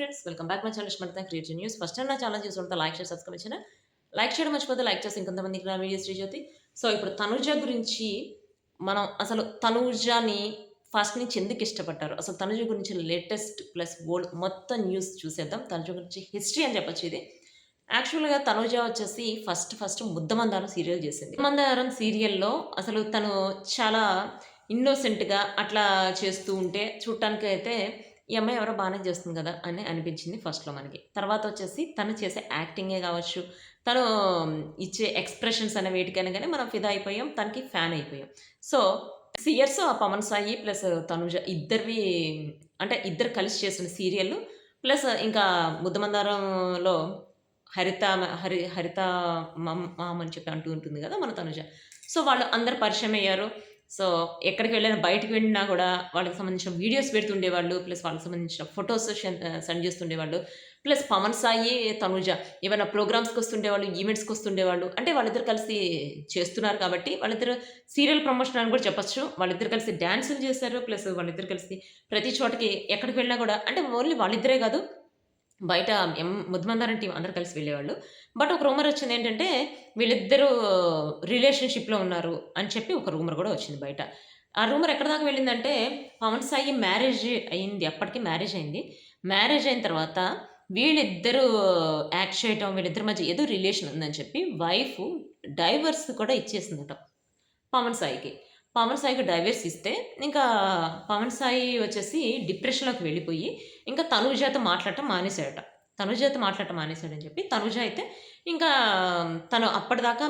Friends welcome back my channel స్మర్త creative news. First time నా channel చూస్తుంటే like share subscribe చేయండి. Like చేయడం మర్చిపోతే లైక్ చేసి ఇంకొంతమందికి నా వీడియోస్ రీచ్ అవుతాయి. సో ఇప్పుడు తనుజ గురించి మనం అసలు తనుజని ఫస్ట్ నుంచి ఎందుకు ఇష్టపడ్డారు, అసలు తనుజ గురించి లేటెస్ట్ ప్లస్ ఓల్డ్ మొత్తం న్యూస్ చూసేద్దాం. తనుజ గురించి హిస్టరీ అని చెప్పొచ్చు ఇది. యాక్చువల్‌గా తనుజ వచ్చేసి ఫస్ట్ ముద్దమందారం సీరియల్ చేసింది. ముద్దమందారం సీరియల్‌లో అసలు తను చాలా ఇన్నోసెంట్‌గా అట్లా చేస్తూ ఉంటే చూడటానికైతే ఈ అమ్మాయి ఎవరో బానే చేస్తుంది గదా! అని అనిపించింది ఫస్ట్‌లో మనకి. తర్వాతొచ్చేసి తను చేసే యాక్టింగే గావచ్చు, తను ఇచ్చే ఎక్స్‌ప్రెషన్స్ అనే వేటికైనా గాని మనం ఫిదా అయిపోయాం. తనకి ఫ్యాన్ అయిపోయాం. సో, 6 ఇయర్స్ ఆ 'పవన్ సాయి' ప్లస్ 'తనుజ' ఇద్దరివి అంటే ఇద్దరు కలిసి చేసిన సీరియల్లు. ప్లస్ ఇంకా 'ముద్దమందారంలో' హరిత మామ్ అని చెప్పి అంటూ ఉంటుంది గదా! మన 'తనుజ.' సో, వాళ్ళు అందరూ పరిచయమయ్యారు. సో, ఎక్కడికి వెళ్ళినా బయటికి వెళ్ళినా గూడా వాళ్ళకి సంబంధించిన వీడియోస్ పెడుతుండేవాళ్ళు. ప్లస్ వాళ్ళకి సంబంధించిన ఫోటోస్ సెండ్ చేస్తుండేవాళ్ళు. ప్లస్ పవన్ సాయి, తనుజ ఏవన్నా ప్రోగ్రామ్స్‌కొస్తుండేవాళ్ళు, ఈవెంట్స్‌కొస్తుండేవాళ్ళు. అంటే వాళ్ళిద్దరూ కలిసి చేస్తున్నారు కాబట్టి వాళ్ళిద్దరు సీరియల్ ప్రమోషన్ అని కూడా చెప్పొచ్చు. వాళ్ళిద్దరూ కలిసి డాన్సులు చేశారు. ప్లస్ వాళ్ళిద్దరూ కలిసి ప్రతి చోటకి ఎక్కడికి వెళ్ళినా గూడా అంటే ఓన్లీ వాళ్ళిద్దరే గాదు. బయట ముద్దమందారం టీమ్ అందరూ కలిసి వెళ్ళేవాళ్ళు. బట్ ఒక రూమర్ వచ్చిందేంటంటే, వీళ్ళిద్దరూ రిలేషన్‌షిప్‌లో ఉన్నారు అని చెప్పి ఒక రూమర్ గూడా వచ్చింది బయట. ఆ రూమర్ ఎక్కడి దాకా వెళ్ళిందంటే, పవన్ సాయి మ్యారేజ్ అయింది. అప్పటికి మ్యారేజ్ అయింది. మ్యారేజ్ అయిన తర్వాత వీళ్ళిద్దరూ యాక్ట్ చేయటం, వీళ్ళిద్దరి మధ్య ఏదో రిలేషన్ ఉందని చెప్పి వైఫు డైవర్స్ కూడా ఇచ్చేసిందట పవన్ సాయికి. పవన్ సాయికి డైవర్స్ ఇస్తే, ఇంకా పవన్ సాయి వచ్చేసి డిప్రెషన్‌లోకి వెళ్ళిపోయి, ఇంకా తనూజతో మాట్లాడటం మానేసాడట. తనూజతో మాట్లాడటం మానేసాడని చెప్పి, తనూజ అయితే ఇంకా తను అప్పటిదాకా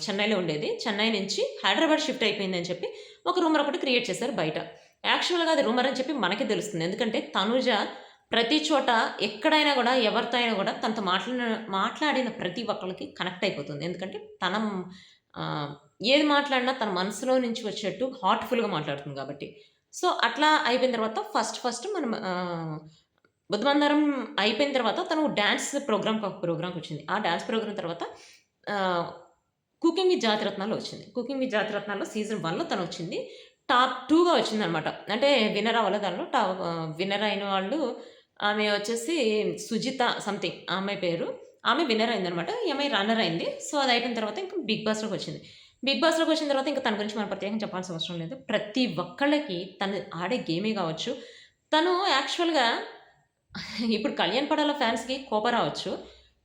చెన్నైలో ఉండేది. చెన్నై నుంచి హైదరాబాద్ షిఫ్ట్ అయిపోయిందని చెప్పి, ఒక రూమర్ ఒకటి క్రియేట్ చేశారు బయట. యాక్చువల్‌గా అది రూమర్ అని చెప్పి మనకే తెలుస్తుంది. ఎందుకంటే తనూజ ప్రతి చోట ఎక్కడైనా గూడా, ఎవరితో అయినా గూడా తనతో మాట్లాడిన ప్రతి ఒక్కళ్ళకి కనెక్ట్ అయిపోతుంది. ఎందుకంటే తన ఆహ్, ఏది మాట్లాడినా తన మనసులో నుంచి వచ్చేట్టు హార్ట్‌ఫుల్‌గా మాట్లాడుతుంది గాబట్టి. సో, అట్లా అయిపోయిన తర్వాత ఫస్ట్ మనం బుద్ధమందారం అయిపోయిన తర్వాత తను డాన్స్ ప్రోగ్రామ్‌కొచ్చింది. ఆ డాన్స్ ప్రోగ్రామ్ తర్వాత ఆహ్, 'కుకింగ్ విత్ జాతిరత్నాల్లో' వచ్చింది. 'కుకింగ్ విత్ జాతిరత్నాల్లో' సీజన్ 1లో తనొచ్చింది. టాప్ 2గా వచ్చిందనమాట. అంటే విన్నర్ అవ్వలే దానిలో. విన్నర్ అయిన వాళ్ళు ఆమె వచ్చేసి సుజిత సంథింగ్ ఆ అమ్మాయి పేరు. ఆమె విన్నర్ అయిందనమాట. ఈ అమ్మాయి రన్నర్ అయింది. సో, అది అయిపోయిన తర్వాత ఇంక 'బిగ్ బాస్‌లోకొచ్చింది.' 'బిగ్ బాస్‌లోకొచ్చిన తర్వాత ఇంక తన గురించి మనం ప్రత్యేకంగా చెప్పాల్సిన అవసరం లేదు. ప్రతి ఒక్కళ్ళకి తను ఆడే గేమే గావచ్చు, తను యాక్చువల్‌గా ఇప్పుడు 'కళ్యాణ్ పడాల' ఫ్యాన్స్‌కి కోపం రావచ్చు.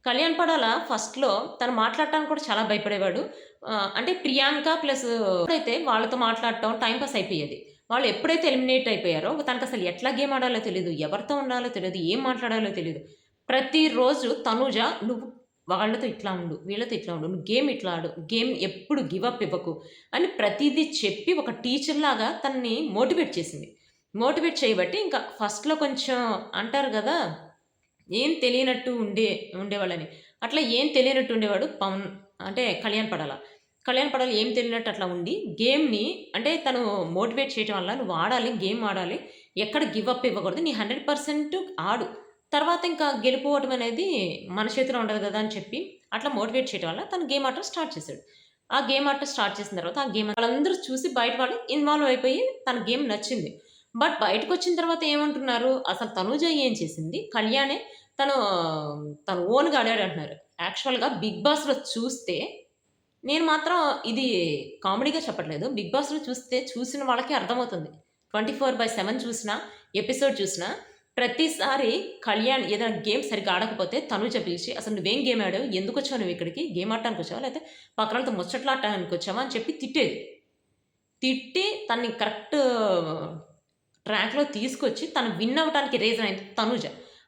'కళ్యాణ్ పడాల' ఫస్ట్‌లో తను మాట్లాడటానికి కూడా చాలా భయపడేవాడు. అంటే ప్రియాంక ప్లస్ ఎప్పుడైతే వాళ్ళతో మాట్లాడటం టైమ్ పాస్ అయిపోయేది. వాళ్ళు ఎప్పుడైతే ఎలిమినేట్ అయిపోయారో తనకసలు ఎట్లా గేమ్ ఆడాలో తెలీదు. ఎవరితో ఉండాలో తెలీదు. ఏం మాట్లాడాలో తెలీదు. ప్రతిరోజు తనూజ నువ్వు వాళ్ళతో ఇట్లా ఉండు, వీళ్ళతో ఇట్లా ఉండు, నువ్వు గేమ్ ఇట్లా ఆడు, గేమ్ ఎప్పుడు గివ్ అప్ ఇవ్వకు అని ప్రతీదీ చెప్పి ఒక టీచర్‌లాగా తనని మోటివేట్ చేసింది. మోటివేట్ చేయబట్టి ఇంకా ఫస్ట్‌లో కొంచెం అంటారు గదా! ఏం తెలియనట్టు ఉండేవాళ్ళని. అట్లా ఏం తెలియనట్టు ఉండేవాడు అంటే కళ్యాణ్ పడాల. కళ్యాణ్ పడాల ఏం తెలియనట్టు అట్లా ఉండి గేమ్‌ని అంటే తను మోటివేట్ చేయటం వల్ల నువ్వు ఆడాలి, గేమ్ ఆడాలి. ఎక్కడ గివ్ అప్ ఇవ్వకూడదు. నీ 100% ఆడు. తర్వాత ఇంకా గెలుపు ఓటమి అనేది మన చేతిలో ఉండదు గదా! అని చెప్పి అట్లా మోటివేట్ చేయటం వల్ల తను గేమ్ ఆడటం స్టార్ట్ చేశాడు. ఆ గేమ్ ఆడటం స్టార్ట్ చేసిన తర్వాత ఆ గేమ్ వాళ్ళందరూ చూసి బయట వాళ్ళు ఇన్వాల్వ్ అయిపోయి తన గేమ్ నచ్చింది. బట్ బయటకొచ్చిన తర్వాత ఏమంటున్నారు? అసలు తనూజ ఏం చేసింది? కళ్యాణే తను, తను ఓన్‌గా ఆడాడంటున్నారు. యాక్చువల్‌గా 'బిగ్ బాస్‌లో' చూస్తే నేను మాత్రం ఇది కామెడీగా చెప్పట్లేదు. 'బిగ్ బాస్‌లో' చూస్తే చూసిన వాళ్ళకి అర్థమవుతుంది. 24/7 చూసినా, ఎపిసోడ్ చూసినా ప్రతిసారి కళ్యాణ్ ఏదైనా గేమ్ సరిగ్గా ఆడకపోతే తనూజ పిలిచి, "అసలు నువ్వేం గేమ్ ఆడావు? ఎందుకొచ్చావు నువ్విక్కడికి? గేమ్ ఆడటానికొచ్చావా? లేతే పక్కనోళ్ళతో ముచ్చట్లాడటానికొచ్చావా?" అని చెప్పి తిట్టేది. తిట్టి తనని కరెక్ట్ ట్రాక్‌లో తీసుకొచ్చి తను విన్ అవ్వటానికి రీజన్ అయింది తనూజ.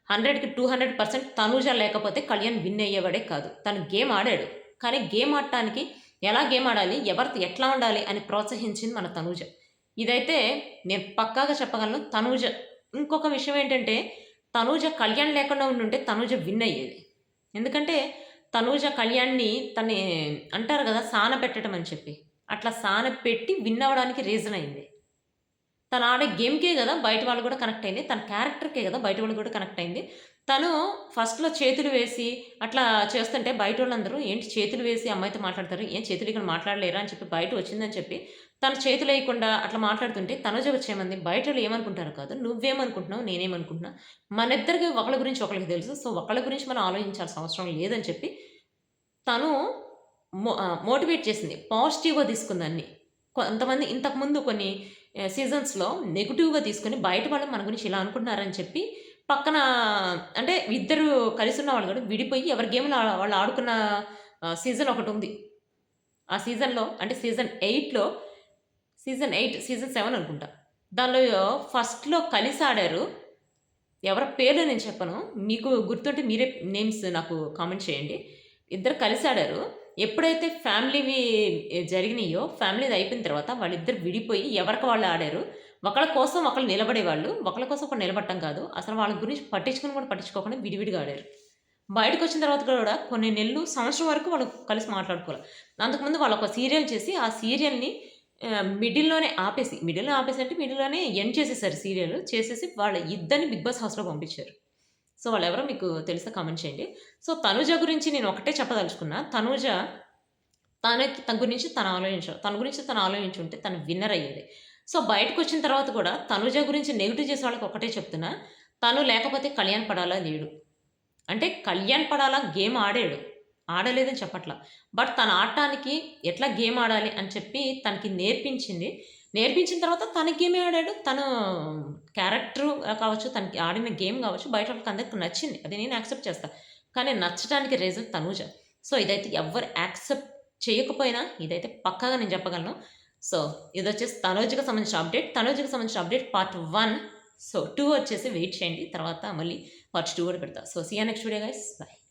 100కి 200% తనూజ లేకపోతే కళ్యాణ్ విన్ అయ్యేవాడే కాదు. తను గేమ్ ఆడాడు. కానీ గేమ్ ఆడటానికి ఎలా గేమ్ ఆడాలి? ఎవరితో ఎట్లా ఉండాలి? అని ప్రోత్సహించింది మన తనూజ. ఇదైతే నేను పక్కాగా చెప్పగలను. తనూజ ఇంకొక విషయం ఏంటంటే తనూజ కళ్యాణ్ లేకుండా ఉండుంటే తనూజ విన్ అయ్యేది. ఎందుకంటే తనూజ కళ్యాణ్‌ని అంటారు గదా! సానపెట్టడం అని చెప్పి. అట్లా సానపెట్టి విన్ అవ్వడానికి రీజన్ అయింది. తను ఆడే గేమ్‌కే గదా! బయట వాళ్ళు గూడా కనెక్ట్ అయింది. తన క్యారెక్టర్‌కే గదా! బయట వాళ్ళు గూడా కనెక్ట్ అయింది. తను ఫస్ట్‌లో చేతులు వేసి అట్లా చేస్తుంటే బయటోళ్ళందరూ ఏంటి చేతులు వేసి అమ్మాయితో మాట్లాడతారు. ఏం చేతులు ఇక్కడ మాట్లాడలేరా? అని చెప్పి బయట వచ్చిందని చెప్పి తను చేతులేయకుండా అట్లా మాట్లాడుతుంటే తనుజ వచ్చేమంది, బయటోళ్ళు ఏమనుకుంటారో కాదు. నువ్వేమనుకుంటున్నావు, నేనేమనుకుంటున్నా. మనిద్దరికి ఒకళ్ళ గురించి ఒకళ్ళకి తెలుసు. సో, ఒకళ్ళ గురించి మనం ఆలోచించాల్సిన అవసరం లేదని చెప్పి తను మోటివేట్ చేసింది. పాజిటివ్‌గా తీసుకుందన్ని. కొంతమంది ఇంతకుముందు కొన్ని సీజన్స్‌లో నెగెటివ్‌గా తీసుకొని బయట వాళ్ళు మన గురించి ఇలా అనుకుంటున్నారని చెప్పి పక్కన అంటే ఇద్దరు కలిసున్న వాళ్ళు కూడా విడిపోయి ఎవరి గేమ్‌లు వాళ్ళు ఆడుకున్న సీజన్ ఒకటుంది. ఆ సీజన్‌లో అంటే సీజన్ 8, సీజన్ 7 అనుకుంటా. దానిలో ఫస్ట్‌లో కలిసి ఆడారు. ఎవరి పేర్లు నేను చెప్పను. మీకు గుర్తుంటే మీరే నేమ్స్ నాకు కామెంట్ చేయండి. ఇద్దరు కలిసి ఆడారు. ఎప్పుడైతే ఫ్యామిలీవి జరిగినాయో, ఫ్యామిలీది అయిపోయిన తర్వాత వాళ్ళిద్దరు విడిపోయి ఎవరికి వాళ్ళు ఆడారు. ఒకళ్ళ కోసం ఒకళ్ళు నిలబడేవాళ్ళు. ఒకళ్ళ కోసం ఒకళ్ళు నిలబడటం కాదు. అసలు వాళ్ళ గురించి పట్టించుకొని కూడా పట్టించుకోకుండా విడివిడిగా ఆడారు. బయటకొచ్చిన తర్వాత కూడా కొన్ని నెలలు, సంవత్సరం వరకు వాళ్ళు కలిసి మాట్లాడుకోల. అంతకుముందు వాళ్ళొక సీరియల్ చేసి, ఆ సీరియల్‌ని మిడిల్‌లో ఆపేసి అంటే మిడిల్‌లోనే ఎండ్ చేసేసారు సీరియల్. చేసేసి వాళ్ళ ఇద్దరిని 'బిగ్ బాస్' హౌస్‌లో పంపించారు. సో, వాళ్ళెవరో మీకు తెలిస్తే కామెంట్ చేయండి. సో, తనుజ గురించి నేను ఒకటే చెప్పదలుచుకున్నా. తన గురించి తన గురించి తను ఆలోచించుంటే తను విన్నర్ అయ్యేది. సో, బయటకొచ్చిన తర్వాత కూడా తనుజ గురించి నెగెటివ్ చేసే వాళ్ళకి ఒకటే చెప్తున్నా. తను లేకపోతే కళ్యాణ్ పడాలా లేడు. అంటే కళ్యాణ్ పడాలా గేమ్ ఆడాడు. ఆడలేదని చెప్పట్లా. బట్ తను ఆడటానికి ఎట్లా గేమ్ ఆడాలి అని చెప్పి తనకి నేర్పించింది. నేర్పించిన తర్వాత తన గేమే ఆడాడు. తను క్యారెక్టర్ కావచ్చు, తనకి ఆడిన గేమ్ కావచ్చు, బయట వాళ్ళకందరికి నచ్చింది. అది నేను యాక్సెప్ట్ చేస్తా. కానీ నచ్చడానికి రీజన్ తనూజ. సో, ఇదైతే ఎవ్వరు యాక్సెప్ట్ చేయకపోయినా ఇదైతే పక్కాగా నేను చెప్పగలను. సో, ఇదొచ్చేసి తనూజకి సంబంధించిన అప్డేట్. తనూజకి సంబంధించిన అప్డేట్ పార్ట్ 1. సో, 2 వచ్చేసి వెయిట్ చేయండి. తర్వాత మళ్ళీ పార్ట్ 2 కూడా పెడతా. So, see you next video guys. By.